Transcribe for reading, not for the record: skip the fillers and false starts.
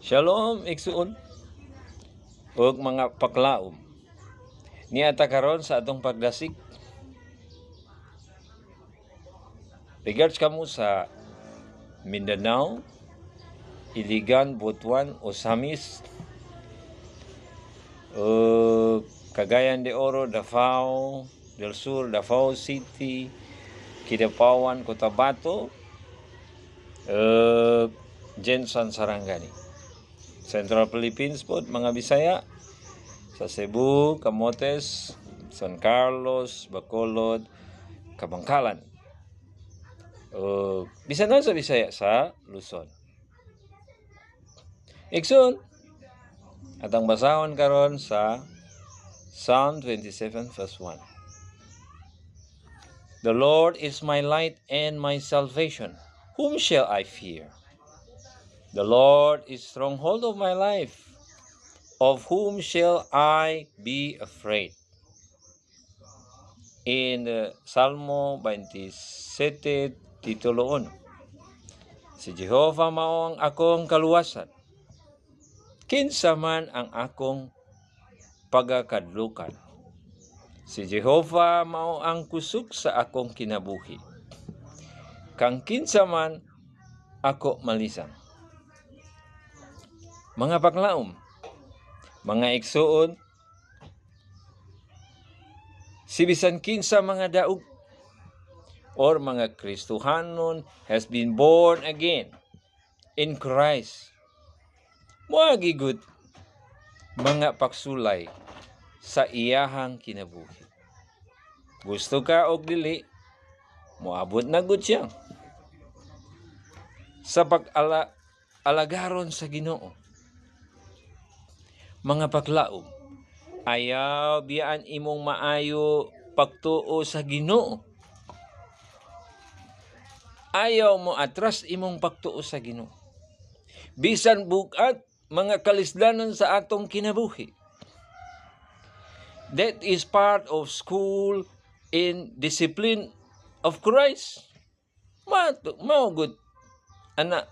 Shalom, igsuon. Ug mga paklaom. Niata karon sa atong pagdasig. Regards kamo sa Mindanao, Iligan, Butuan, Osamis, Cagayan de Oro, Davao del Sur, Davao City, Kidapawan, Cotabato, Jensan, Sarangani. Central Philippines po, mga Bisaya, sa Cebu, Camotes, San Carlos, Bacolod, Kabangkalan. Bisan na sa Bisaya sa Luzon. Igsoon, atang basahon karon sa Psalm 27 verse 1. The Lord is my light and my salvation. Whom shall I fear? The Lord is stronghold of my life. Of whom shall I be afraid? In Salmo 27, titulo 1. Si Jehovah mao ang akong kaluwasan. Kinsa man ang akong pagakadlukan. Si Jehovah mao ang kusog sa akong kinabuhi. Kang kinsa man ako malisang. Mga paklaom, mga igsuon, si bisan kinsa mga daog or mga Kristohanon has been born again in Christ. Moagi gud mga pagsulay sa iyahang kinabuhi. Gusto ka og dili, moabot na gud siya sa pag-alagaron sa Ginoo. Mga paklaom, ayaw biyaan imong maayo pagtuo sa Ginoo. Ayaw mo atras imong pagtuo sa Ginoo. Bisan bugat mga kalisdanan sa atong kinabuhi. That is part of school in discipline of Christ. Mao gud ana